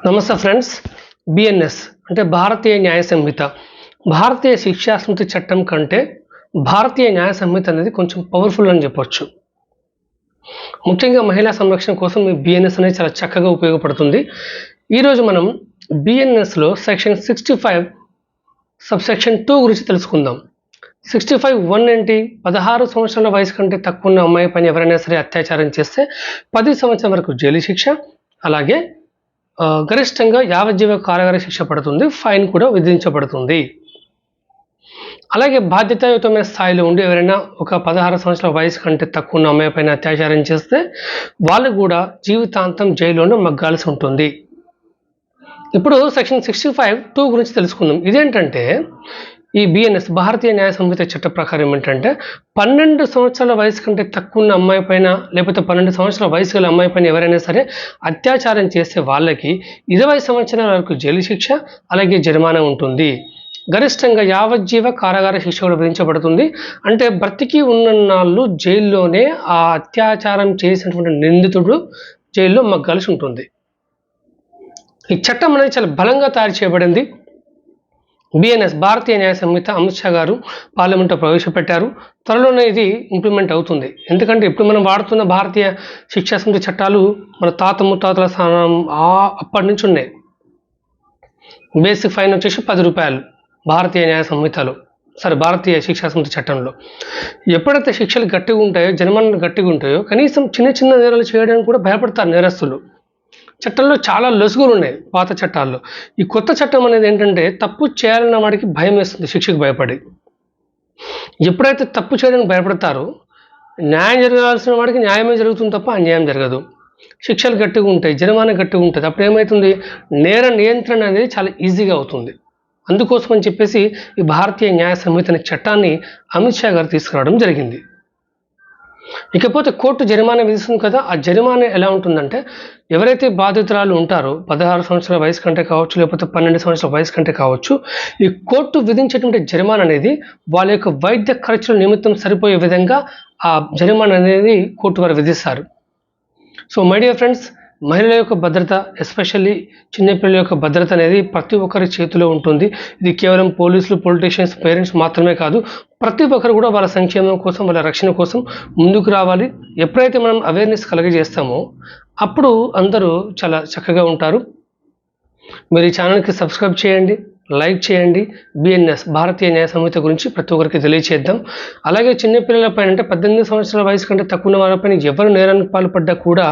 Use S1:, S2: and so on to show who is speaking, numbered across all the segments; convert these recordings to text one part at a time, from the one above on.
S1: నమస్తే friends. BNS అంటే భారతీయ న్యాయ సంహిత. భారతీయ శిక్షా స్మృతి చట్టం కంటే భారతీయ న్యాయ సంహిత అనేది కొంచెం పవర్ఫుల్ అని చెప్పొచ్చు. ముఖ్యంగా మహిళా సంరక్షణ కోసం ఈ బిఎన్ఎస్ అనేది చాలా చక్కగా ఉపయోగపడుతుంది. ఈరోజు మనం బిఎన్ఎస్లో సెక్షన్ 65 సబ్సెక్షన్ 2 గురించి తెలుసుకుందాం. 65(1) ఏంటి? 16 సంవత్సరాల వయసు కంటే తక్కువ ఉన్న అమ్మాయి పైన ఎవరైనా సరే అత్యాచారం చేస్తే 10 సంవత్సరాల వరకు జైలు శిక్ష, అలాగే గరిష్టంగా యావజ్జీవ కారాగార శిక్ష పడుతుంది, ఫైన్ కూడా విధించబడుతుంది. అలాగే బాధ్యతాయుతమైన స్థాయిలో ఉండి ఎవరైనా ఒక 16 సంవత్సరాల వయసు కంటే తక్కువ ఉన్న అమ్మాయి పైన అత్యాచారం చేస్తే వాళ్ళు కూడా జీవితాంతం జైల్లోనే మగ్గాల్సి ఉంటుంది. ఇప్పుడు సెక్షన్ 65(2) గురించి తెలుసుకుందాం. ఇదేంటంటే ఈ బిఎన్ఎస్ భారతీయ న్యాయ సంహిత చట్ట ప్రకారం ఏంటంటే 12 సంవత్సరాల వయసు కంటే తక్కువ ఉన్న అమ్మాయి పైన లేకపోతే 12 సంవత్సరాల వయసు గల అమ్మాయి పైన ఎవరైనా సరే అత్యాచారం చేస్తే వాళ్ళకి 20 సంవత్సరాల వరకు జైలు శిక్ష, అలాగే జరిమానా ఉంటుంది. గరిష్టంగా యావజ్జీవ కారాగార శిక్ష కూడా విధించబడుతుంది. అంటే బ్రతికి ఉన్ననాళ్ళు జైల్లోనే ఆ అత్యాచారం చేసినటువంటి నిందితుడు జైల్లో మగ్గాల్సి ఉంటుంది. ఈ చట్టం అనేది చాలా బలంగా తయారు చేయబడింది. బిఎన్ఎస్ భారతీయ న్యాయ సంహిత అమిత్ షా గారు పార్లమెంట్లో ప్రవేశపెట్టారు. త్వరలోనే ఇది ఇంప్లిమెంట్ అవుతుంది. ఎందుకంటే ఇప్పుడు మనం వాడుతున్న భారతీయ శిక్షా సంహిత చట్టాలు మన తాత ముత్తాతల స్థానం అప్పటి నుంచి ఉన్నాయి. బేసిక్ ఫైన్ వచ్చేసి 10 రూపాయలు భారతీయ న్యాయ సంహితలో, భారతీయ శిక్షా సంహిత చట్టంలో. ఎప్పుడైతే శిక్షలు గట్టిగా ఉంటాయో, జరిమానాలు గట్టిగా ఉంటాయో, కనీసం చిన్న చిన్న నేరాలు చేయడానికి కూడా భయపడతారు నేరస్తులు. చట్టంలో చాలా లొసుగులు ఉన్నాయి పాత చట్టాల్లో. ఈ కొత్త చట్టం అనేది ఏంటంటే తప్పు చేయాలన్న వాడికి భయం వేస్తుంది, శిక్షకు భయపడి. ఎప్పుడైతే తప్పు చేయడానికి భయపడతారో న్యాయం జరగాల్సిన వాడికి న్యాయమే జరుగుతుంది తప్ప అన్యాయం జరగదు. శిక్షలు గట్టిగా ఉంటాయి, జరిమానా గట్టిగా ఉంటుంది. అప్పుడు ఏమవుతుంది, నేర నియంత్రణ అనేది చాలా ఈజీగా అవుతుంది. అందుకోసం అని చెప్పేసి ఈ భారతీయ న్యాయ సంహిత అనే చట్టాన్ని అమిత్ షా గారు తీసుకురావడం జరిగింది. ఇకపోతే కోర్టు జరిమానా విధిస్తుంది కదా, ఆ జరిమానా ఎలా ఉంటుందంటే ఎవరైతే బాధితురాలు ఉంటారో 16 సంవత్సరాల వయసు కంటే కావచ్చు, లేకపోతే 12 సంవత్సరాల వయసు కంటే కావచ్చు, ఈ కోర్టు విధించేటువంటి జరిమానా అనేది వాళ్ళ యొక్క వైద్య ఖర్చుల నిమిత్తం సరిపోయే విధంగా ఆ జరిమానా అనేది కోర్టు వారు విధిస్తారు. సో మై డియర్ ఫ్రెండ్స్, మహిళల యొక్క భద్రత, ఎస్పెషల్లీ చిన్నపిల్లల యొక్క భద్రత అనేది ప్రతి ఒక్కరి చేతిలో ఉంటుంది. ఇది కేవలం పోలీసులు, పొలిటీషియన్స్, పేరెంట్స్ మాత్రమే కాదు, ప్రతి ఒక్కరు కూడా వాళ్ళ సంక్షేమం కోసం, వాళ్ళ రక్షణ కోసం ముందుకు రావాలి. ఎప్పుడైతే మనం అవేర్నెస్ కలగజేస్తామో అప్పుడు అందరూ చాలా చక్కగా ఉంటారు. మీరు ఈ ఛానల్కి సబ్స్క్రైబ్ చేయండి, లైక్ చేయండి. బిఎన్ఎస్ భారతీయ న్యాయ సంహిత గురించి ప్రతి ఒక్కరికి తెలియచేద్దాం. అలాగే చిన్నపిల్లల పైన అంటే 18 సంవత్సరాల వయసు కంటే తక్కువ ఉన్న వాళ్ళపైన ఎవరు నేరానికి పాల్పడ్డా కూడా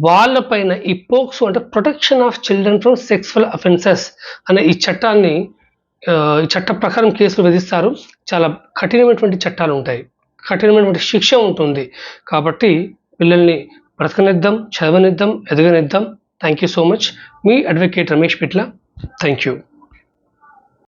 S1: వాళ్ళపైన ఈ పోక్సో అంటే protection of children from sexual offences అనే ఈ చట్టాన్ని ఈ చట్ట ప్రకారం కేసులు విధిస్తారు. చాలా కఠినమైనటువంటి చట్టాలు ఉంటాయి, కఠినమైనటువంటి శిక్ష ఉంటుంది. కాబట్టి పిల్లల్ని బ్రతకనిద్దాం, చదవనిద్దాం, ఎదగనిద్దాం. Thank you so much. మీ advocate Ramesh Pitla. Thank you.